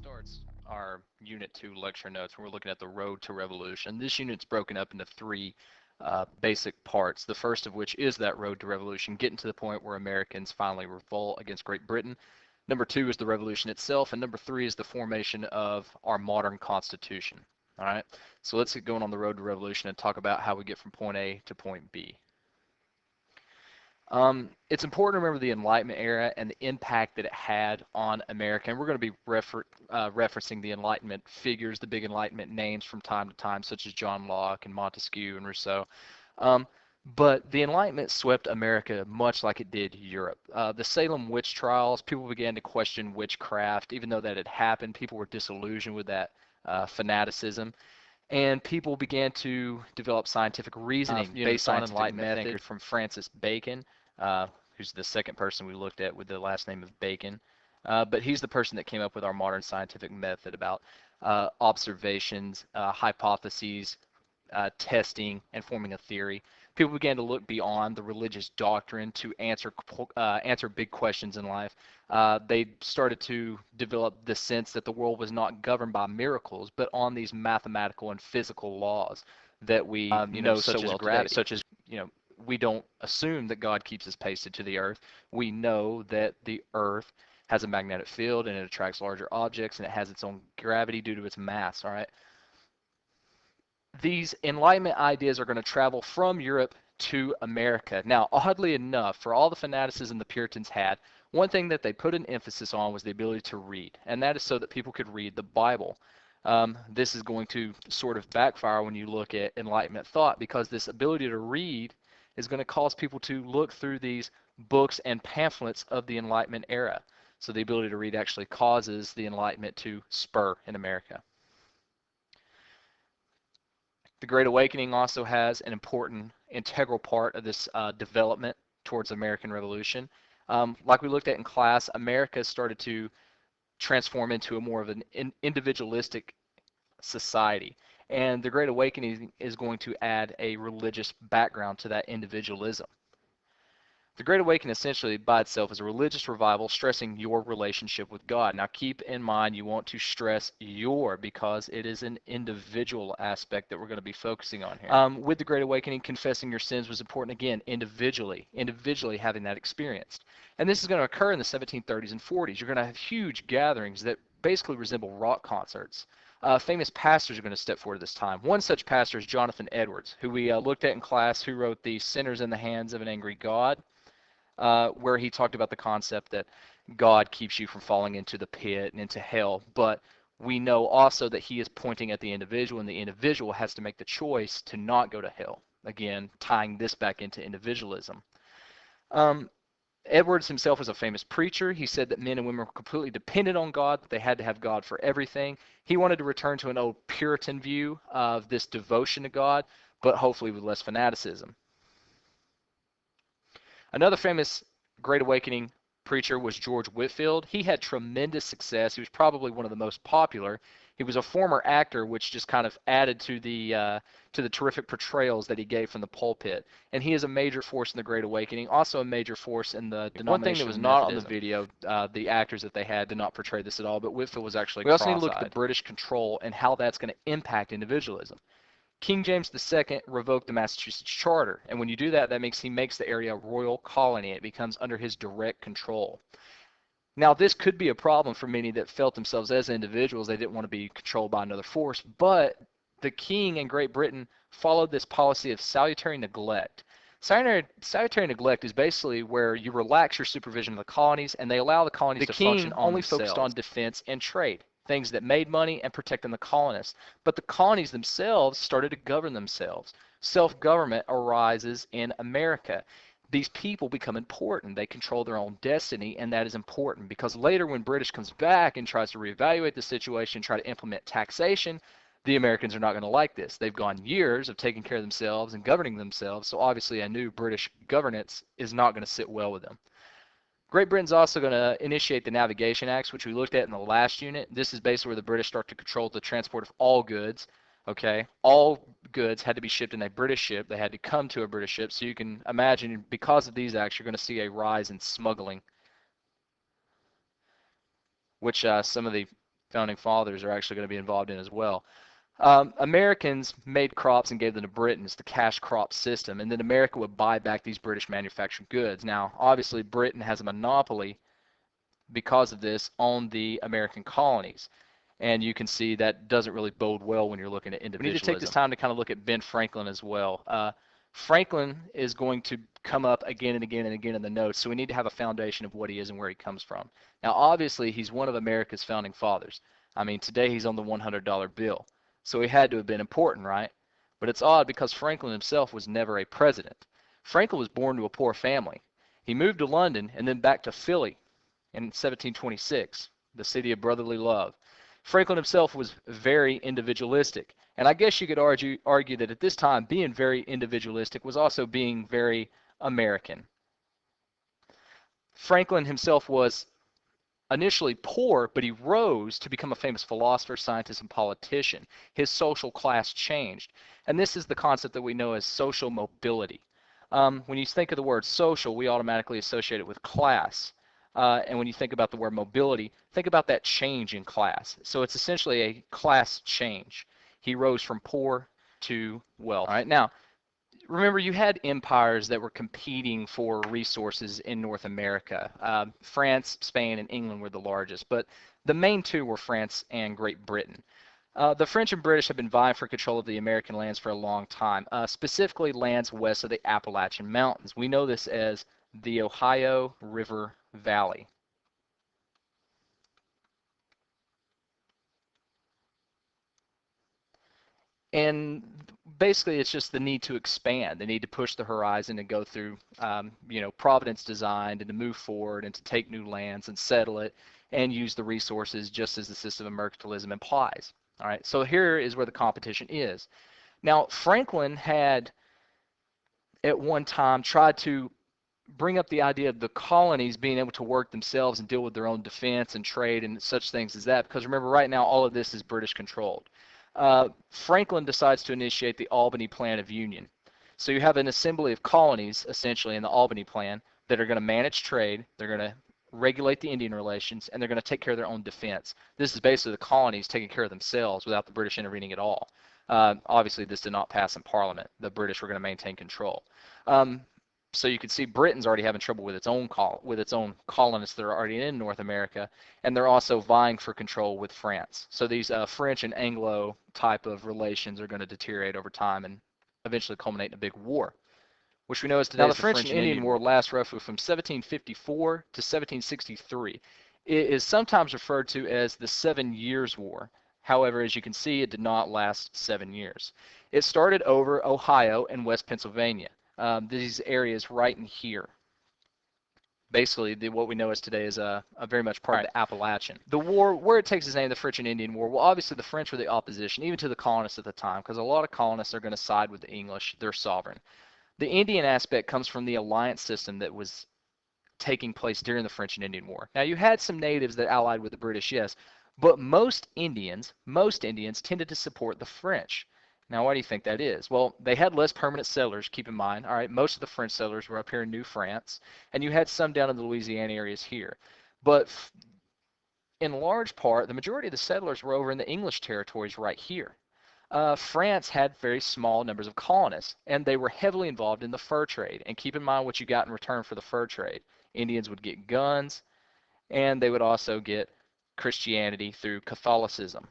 starts our Unit 2 lecture notes when we're looking at the road to revolution. This unit's broken up into three basic parts, the first of which is that road to revolution, getting to the point where Americans finally revolt against Great Britain. Number two is the revolution itself, and number three is the formation of our modern Constitution. All right, so let's get going on the road to revolution and talk about how we get from point A to point B. It's important to remember the Enlightenment era and the impact that it had on America. And we're going to be referencing the Enlightenment figures, the big Enlightenment names from time to time, such as John Locke and Montesquieu and Rousseau. Um, but the Enlightenment swept America much like it did Europe. The Salem witch trials, people began to question witchcraft. Even though that had happened, people were disillusioned with that fanaticism. And people began to develop scientific reasoning based on Enlightenment method from Francis Bacon, who's the second person we looked at with the last name of Bacon. But he's the person that came up with our modern scientific method about observations, hypotheses, testing, and forming a theory. People began to look beyond the religious doctrine to answer big questions in life. They started to develop the sense that the world was not governed by miracles, but on these mathematical and physical laws that we know so well today, such as we don't assume that God keeps his pace to the earth. We know that the earth has a magnetic field and it attracts larger objects and it has its own gravity due to its mass. All right. These Enlightenment ideas are going to travel from Europe to America. Now, oddly enough, for all the fanaticism the Puritans had, one thing that they put an emphasis on was the ability to read, and that is so that people could read the Bible. This is going to sort of backfire when you look at Enlightenment thought, because this ability to read is going to cause people to look through these books and pamphlets of the Enlightenment era. So the ability to read actually causes the Enlightenment to spur in America. The Great Awakening also has an important integral part of this development towards the American Revolution. Like we looked at in class, America started to transform into a more of an individualistic society. And the Great Awakening is going to add a religious background to that individualism. The Great Awakening essentially by itself is a religious revival stressing your relationship with God. Now keep in mind you want to stress your, because it is an individual aspect that we're going to be focusing on here. With the Great Awakening, confessing your sins was important again, individually having that experience. And this is going to occur in the 1730s and 40s. You're going to have huge gatherings that basically resemble rock concerts. Famous pastors are going to step forward at this time. One such pastor is Jonathan Edwards, who we looked at in class, who wrote The Sinners in the Hands of an Angry God. Where he talked about the concept that God keeps you from falling into the pit and into hell, but we know also that he is pointing at the individual, and the individual has to make the choice to not go to hell. Again, tying this back into individualism. Edwards himself was a famous preacher. He said that men and women were completely dependent on God, that they had to have God for everything. He wanted to return to an old Puritan view of this devotion to God, but hopefully with less fanaticism. Another famous Great Awakening preacher was George Whitefield. He had tremendous success. He was probably one of the most popular. He was a former actor, which just kind of added to the terrific portrayals that he gave from the pulpit. And he is a major force in the Great Awakening, also a major force in the denomination. One thing that was not on the video, the actors that they had did not portray this at all, but Whitefield was actually cross-eyed. We also need to look at the British control and how that's going to impact individualism. King James II revoked the Massachusetts Charter, and when you do that, that means he makes the area a royal colony. It becomes under his direct control. Now, this could be a problem for many that felt themselves as individuals. They didn't want to be controlled by another force, but the king in Great Britain followed this policy of salutary neglect. Salutary neglect is basically where you relax your supervision of the colonies, and they allow the colonies to function on themselves. The king only focused on defense and trade, things that made money and protecting the colonists. But the colonies themselves started to govern themselves. Self-government arises in America. These people become important. They control their own destiny, and that is important because later when British comes back and tries to reevaluate the situation, try to implement taxation, the Americans are not going to like this. They've gone years of taking care of themselves and governing themselves, so obviously a new British governance is not going to sit well with them. Great Britain's also going to initiate the Navigation Acts, which we looked at in the last unit. This is basically where the British start to control the transport of all goods. Okay, all goods had to be shipped in a British ship. They had to come to a British ship. So you can imagine, because of these acts, you're going to see a rise in smuggling, which some of the founding fathers are actually going to be involved in as well. Americans made crops and gave them to Britons, the cash crop system, and then America would buy back these British manufactured goods. Now, obviously, Britain has a monopoly because of this on the American colonies. And you can see that doesn't really bode well when you're looking at individualism. We need to take this time to kind of look at Ben Franklin as well. Franklin is going to come up again and again and again in the notes, so we need to have a foundation of what he is and where he comes from. Now, obviously, he's one of America's founding fathers. I mean, today he's on the $100 bill, so he had to have been important, right? But it's odd because Franklin himself was never a president. Franklin was born to a poor family. He moved to London and then back to Philly in 1726, the city of brotherly love. Franklin himself was very individualistic, and I guess you could argue that at this time being very individualistic was also being very American. Franklin himself was initially poor, but he rose to become a famous philosopher, scientist, and politician. His social class changed, and this is the concept that we know as social mobility. When you think of the word social, we automatically associate it with class. And when you think about the word mobility, think about that change in class. So it's essentially a class change. He rose from poor to wealth. All right, now, remember you had empires that were competing for resources in North America. France, Spain, and England were the largest, but the main two were France and Great Britain. The French and British have been vying for control of the American lands for a long time, specifically lands west of the Appalachian Mountains. We know this as the Ohio River Valley. And basically it's just the need to expand, the need to push the horizon and go through, Providence designed and to move forward and to take new lands and settle it and use the resources just as the system of mercantilism implies. All right, so here is where the competition is. Now, Franklin had at one time tried to bring up the idea of the colonies being able to work themselves and deal with their own defense and trade and such things as that, because remember, right now all of this is British controlled. Franklin decides to initiate the Albany Plan of Union. So you have an assembly of colonies essentially in the Albany Plan that are going to manage trade, they're going to regulate the Indian relations, and they're going to take care of their own defense. This is basically the colonies taking care of themselves without the British intervening at all. Obviously this did not pass in Parliament. The British were going to maintain control. So you can see Britain's already having trouble with its own colonists that are already in North America, and they're also vying for control with France. So these French and Anglo type of relations are going to deteriorate over time and eventually culminate in a big war, which we know is today's the French and Indian War. Lasts roughly from 1754 to 1763. It is sometimes referred to as the 7 Years' War. However, as you can see, it did not last 7 years. It started over Ohio and West Pennsylvania. These areas right in here. Basically, what we know as today is a very much part of the Appalachian. The war, where it takes its name, the French and Indian War, well, obviously the French were the opposition, even to the colonists at the time, because a lot of colonists are going to side with the English. They're sovereign. The Indian aspect comes from the alliance system that was taking place during the French and Indian War. Now, you had some natives that allied with the British, yes, but most Indians tended to support the French. Now, why do you think that is? Well, they had less permanent settlers, keep in mind. All right, most of the French settlers were up here in New France, and you had some down in the Louisiana areas here. But in large part, the majority of the settlers were over in the English territories right here. France had very small numbers of colonists, and they were heavily involved in the fur trade. And keep in mind what you got in return for the fur trade. Indians would get guns, and they would also get Christianity through Catholicism.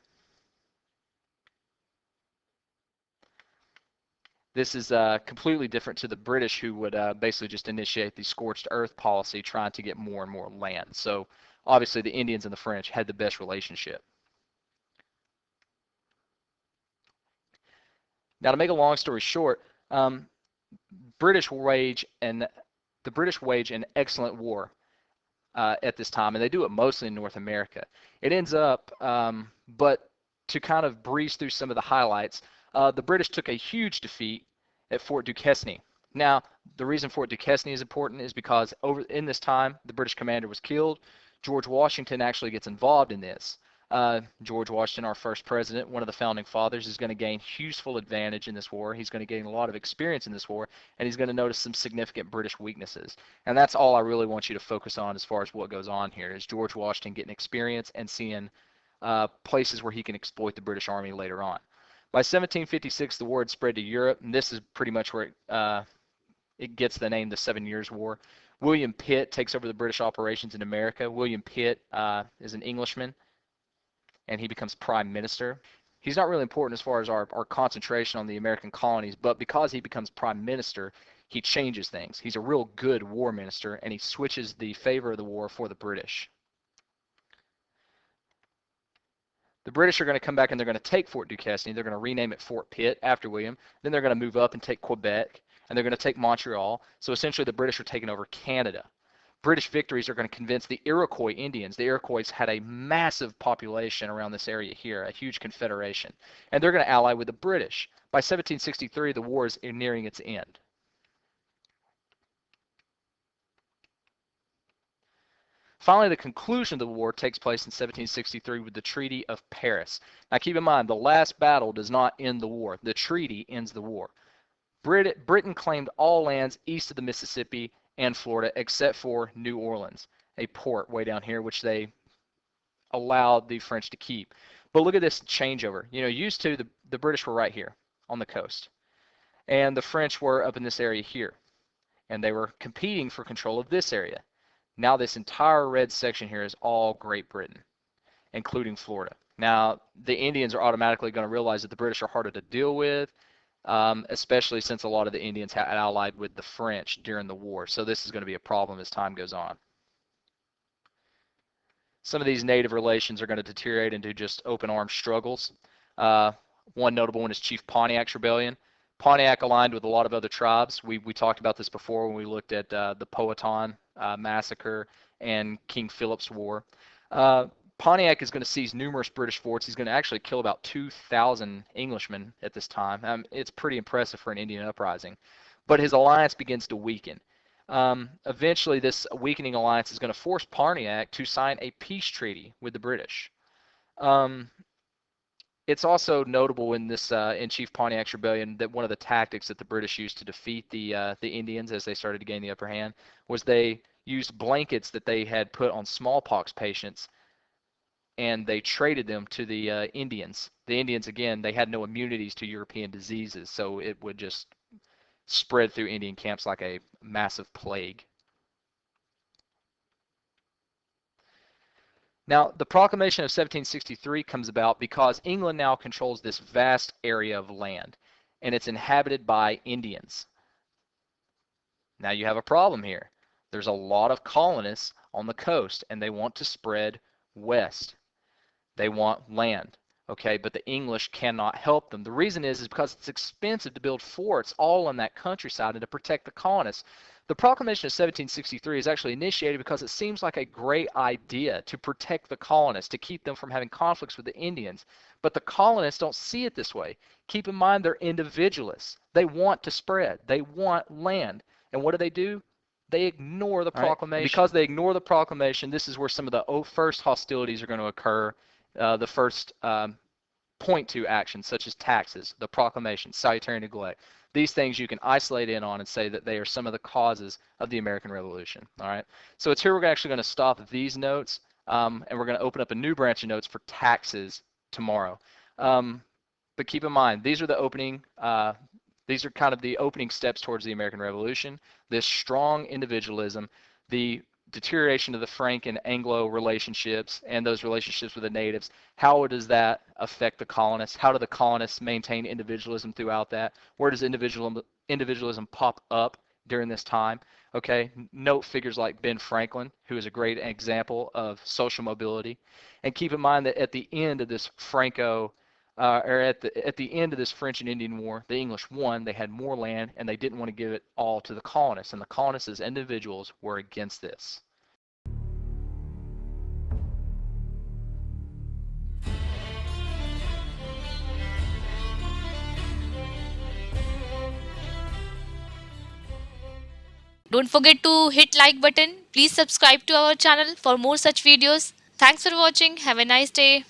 This is completely different to the British, who would basically just initiate the scorched earth policy, trying to get more and more land. So obviously the Indians and the French had the best relationship. Now, to make a long story short, the British wage an excellent war at this time, and they do it mostly in North America. It ends up, but to kind of breeze through some of the highlights, the British took a huge defeat at Fort Duquesne. Now, the reason Fort Duquesne is important is because in this time, the British commander was killed. George Washington actually gets involved in this. George Washington, our first president, one of the founding fathers, is going to gain useful advantage in this war. He's going to gain a lot of experience in this war, and he's going to notice some significant British weaknesses. And that's all I really want you to focus on as far as what goes on here, is George Washington getting experience and seeing places where he can exploit the British Army later on. By 1756, the war had spread to Europe, and this is pretty much where it gets the name the 7 Years' War. William Pitt takes over the British operations in America. William Pitt is an Englishman, and he becomes prime minister. He's not really important as far as our concentration on the American colonies, but because he becomes prime minister, he changes things. He's a real good war minister, and he switches the favor of the war for the British. The British are going to come back and they're going to take Fort Duquesne. They're going to rename it Fort Pitt after William. Then they're going to move up and take Quebec, and they're going to take Montreal. So essentially the British are taking over Canada. British victories are going to convince the Iroquois Indians. The Iroquois had a massive population around this area here, a huge confederation, and they're going to ally with the British. By 1763, the war is nearing its end. Finally, the conclusion of the war takes place in 1763 with the Treaty of Paris. Now keep in mind, the last battle does not end the war. The treaty ends the war. Britain claimed all lands east of the Mississippi and Florida except for New Orleans, a port way down here, which they allowed the French to keep. But look at this changeover. You know, used to the British were right here on the coast, and the French were up in this area here, and they were competing for control of this area. Now this entire red section here is all Great Britain, including Florida. Now the Indians are automatically going to realize that the British are harder to deal with, especially since a lot of the Indians had allied with the French during the war. So this is going to be a problem as time goes on. Some of these native relations are going to deteriorate into just open arms struggles. One notable one is Chief Pontiac's rebellion. Pontiac aligned with a lot of other tribes. We talked about this before when we looked at the Powhatan massacre and King Philip's War. Pontiac is going to seize numerous British forts. He's going to actually kill about 2,000 Englishmen at this time. It's pretty impressive for an Indian uprising. But his alliance begins to weaken. Eventually, this weakening alliance is going to force Pontiac to sign a peace treaty with the British. It's also notable in this in Chief Pontiac's rebellion that one of the tactics that the British used to defeat the Indians as they started to gain the upper hand was they used blankets that they had put on smallpox patients, and they traded them to the Indians. The Indians, again, they had no immunities to European diseases, so it would just spread through Indian camps like a massive plague. Now, the Proclamation of 1763 comes about because England now controls this vast area of land, and it's inhabited by Indians. Now you have a problem here. There's a lot of colonists on the coast, and they want to spread west. They want land, okay, but the English cannot help them. The reason is because it's expensive to build forts all in that countryside and to protect the colonists. The Proclamation of 1763 is actually initiated because it seems like a great idea to protect the colonists, to keep them from having conflicts with the Indians. But the colonists don't see it this way. Keep in mind, they're individualists. They want to spread. They want land. And what do? They ignore the proclamation. Right. Because they ignore the proclamation, this is where some of the first hostilities are going to occur. The first point to actions, such as taxes, the proclamation, salutary neglect. These things you can isolate in on and say that they are some of the causes of the American Revolution. All right. So it's here we're actually going to stop these notes, and we're going to open up a new branch of notes for taxes tomorrow. But keep in mind, these are the opening. These are kind of the opening steps towards the American Revolution. This strong individualism, the deterioration of the Frank and Anglo relationships and those relationships with the natives. How does that affect the colonists? How do the colonists maintain individualism throughout that? Where does individualism pop up during this time? Okay, note figures like Ben Franklin, who is a great example of social mobility. And keep in mind that at the end of this at the end of this French and Indian War, the English won. They had more land, and they didn't want to give it all to the colonists. And the colonists, as individuals, were against this. Don't forget to hit like button. Please subscribe to our channel for more such videos. Thanks for watching. Have a nice day.